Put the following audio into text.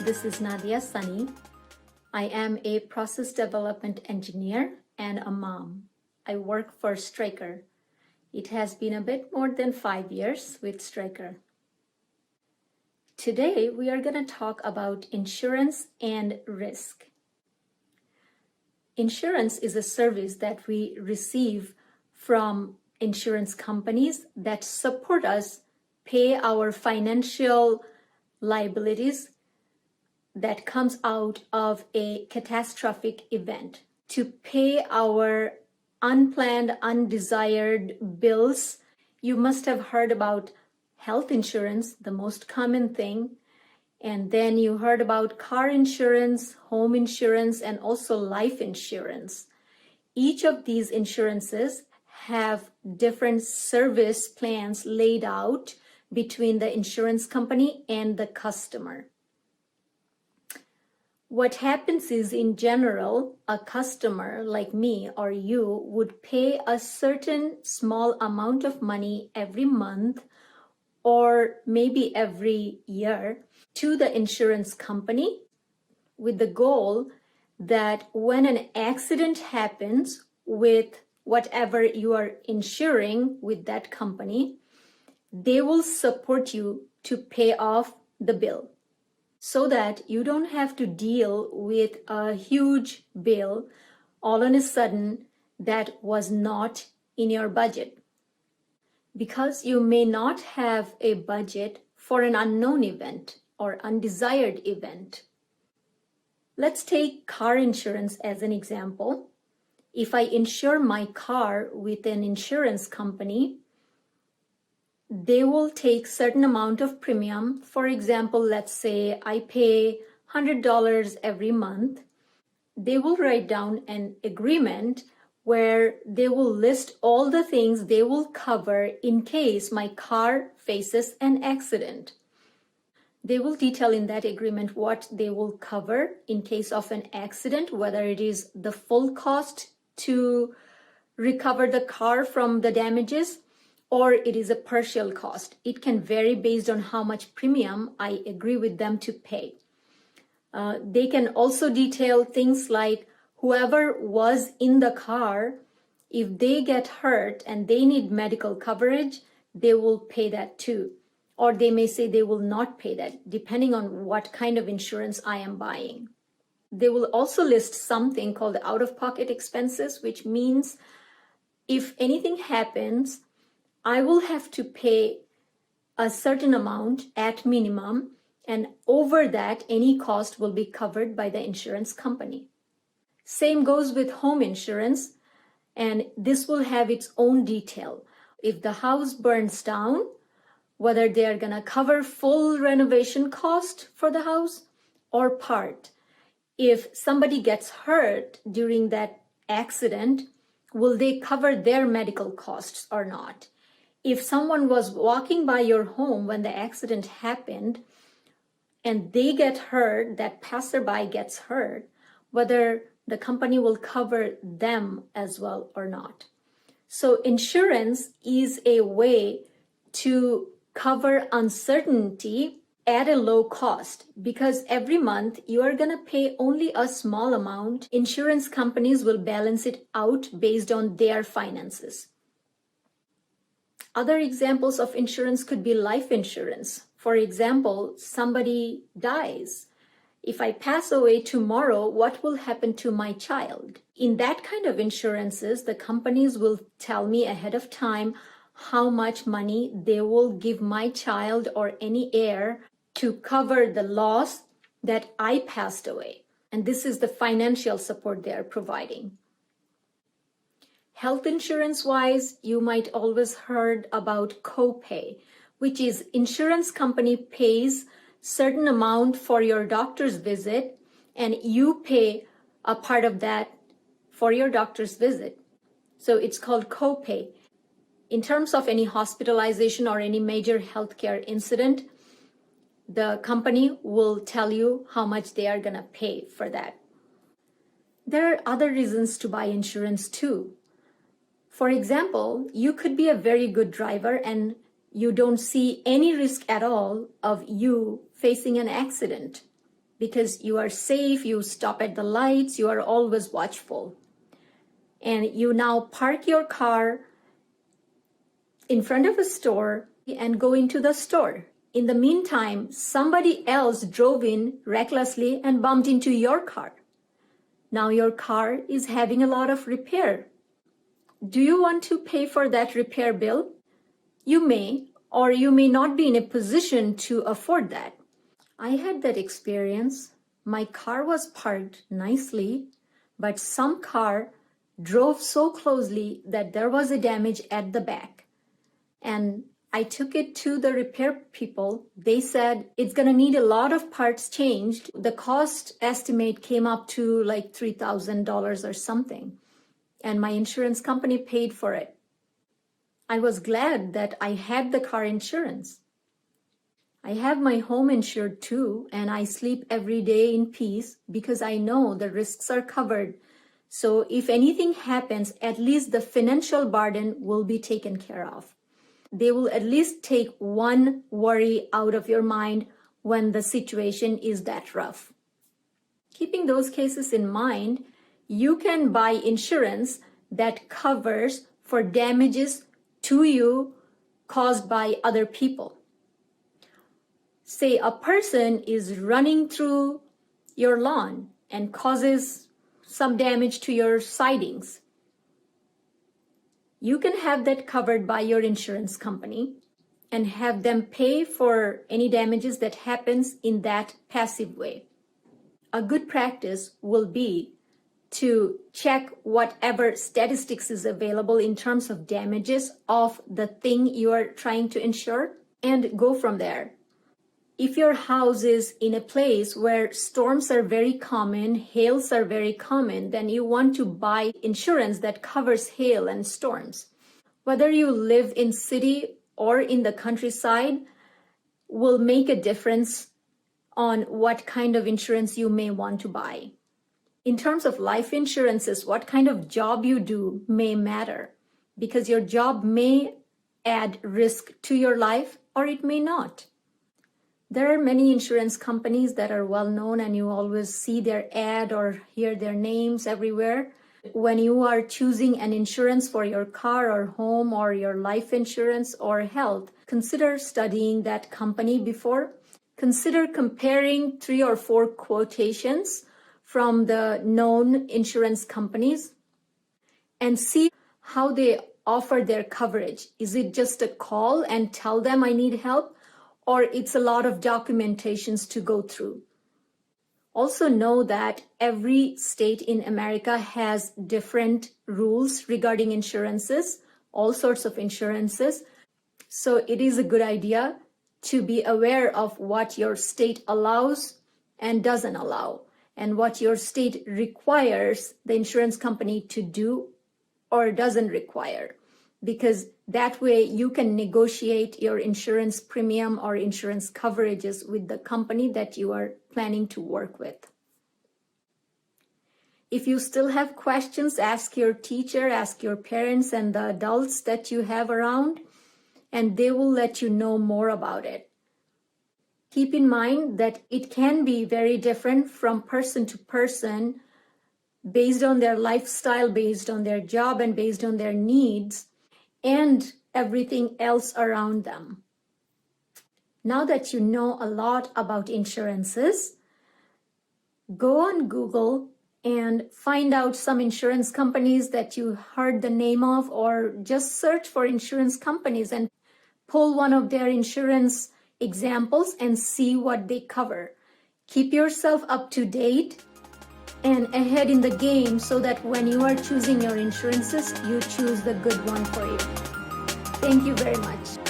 this is Nadia Sunny. I am a process development engineer and a mom. I work for Stryker. It has been a bit more than 5 years with Stryker. Today, we are going to talk about insurance and risk. Insurance is a service that we receive from insurance companies that support us pay our financial liabilities that comes out of a catastrophic event, to pay our unplanned, undesired bills. You must have heard about health insurance, the most common thing. And then you heard about car insurance, home insurance, and also life insurance. Each of these insurances have different service plans laid out between the insurance company and the customer. What happens is, in general, a customer like me or you would pay a certain small amount of money every month or maybe every year to the insurance company with the goal that when an accident happens with whatever you are insuring with that company, they will support you to pay off the bill so that you don't have to deal with a huge bill all on a sudden that was not in your budget. Because you may not have a budget for an unknown event or undesired event. Let's take car insurance as an example. If I insure my car with an insurance company, they will take certain amount of premium. For example, let's say I pay $100 every month. They will write down an agreement where they will list all the things they will cover in case my car faces an accident. They will detail in that agreement what they will cover in case of an accident, whether it is the full cost to recover the car from the damages, or it is a partial cost. It can vary based on how much premium I agree with them to pay. They can also detail things like whoever was in the car, if they get hurt and they need medical coverage, they will pay that too. Or they may say they will not pay that, depending on what kind of insurance I am buying. They will also list something called out-of-pocket expenses, which means if anything happens, I will have to pay a certain amount at minimum, and over that, any cost will be covered by the insurance company. Same goes with home insurance, and this will have its own detail. If the house burns down, whether they are going to cover full renovation cost for the house or part. If somebody gets hurt during that accident, will they cover their medical costs or not? If someone was walking by your home when the accident happened and they get hurt, that passerby gets hurt, whether the company will cover them as well or not. So insurance is a way to cover uncertainty at a low cost, because every month you are going to pay only a small amount. Insurance companies will balance it out based on their finances. Other examples of insurance could be life insurance. For example, somebody dies. If I pass away tomorrow, what will happen to my child? In that kind of insurances, the companies will tell me ahead of time how much money they will give my child or any heir to cover the loss that I passed away. And this is the financial support they are providing. Health insurance-wise, you might always heard about copay, which is insurance company pays certain amount for your doctor's visit, and you pay a part of that for your doctor's visit. So it's called copay. In terms of any hospitalization or any major healthcare incident, the company will tell you how much they are going to pay for that. There are other reasons to buy insurance too. For example, you could be a very good driver and you don't see any risk at all of you facing an accident. because you are safe, you stop at the lights, you are always watchful. And you now park your car in front of a store and go into the store. In the meantime, somebody else drove in recklessly and bumped into your car. Now your car is having a lot of repair. Do you want to pay for that repair bill? You may, or you may not be in a position to afford that. I had that experience. My car was parked nicely, but some car drove so closely that there was a damage at the back. And I took it to the repair people. They said it's going to need a lot of parts changed. The cost estimate came up to like $3,000 or something. And my insurance company paid for it. I was glad that I had the car insurance. I have my home insured too, and I sleep every day in peace because I know the risks are covered. So if anything happens, at least the financial burden will be taken care of. They will at least take one worry out of your mind when the situation is that rough. Keeping those cases in mind, you can buy insurance that covers for damages to you caused by other people. Say a person is running through your lawn and causes some damage to your sidings. You can have that covered by your insurance company and have them pay for any damages that happens in that passive way. A good practice will be to check whatever statistics is available in terms of damages of the thing you are trying to insure and go from there. If your house is in a place where storms are very common, hails are very common, then you want to buy insurance that covers hail and storms. Whether you live in city or in the countryside will make a difference on what kind of insurance you may want to buy. In terms of life insurances, what kind of job you do may matter because your job may add risk to your life or it may not. There are many insurance companies that are well known and you always see their ad or hear their names everywhere. When you are choosing an insurance for your car or home or your life insurance or health, consider studying that company before. Consider comparing 3 or 4 quotations from the known insurance companies and see how they offer their coverage. Is it just a call and tell them I need help, or it's a lot of documentations to go through? Also know that every state in America has different rules regarding insurances, all sorts of insurances. So it is a good idea to be aware of what your state allows and doesn't allow, and what your state requires the insurance company to do or doesn't require, because that way you can negotiate your insurance premium or insurance coverages with the company that you are planning to work with. If you still have questions, ask your teacher, ask your parents and the adults that you have around, and they will let you know more about it. Keep in mind that it can be very different from person to person based on their lifestyle, based on their job, and based on their needs and everything else around them. Now that you know a lot about insurances, go on Google and find out some insurance companies that you heard the name of, or just search for insurance companies and pull one of their insurance examples and see what they cover. Keep yourself up to date and ahead in the game so that when you are choosing your insurances, you choose the good one for you. Thank you very much.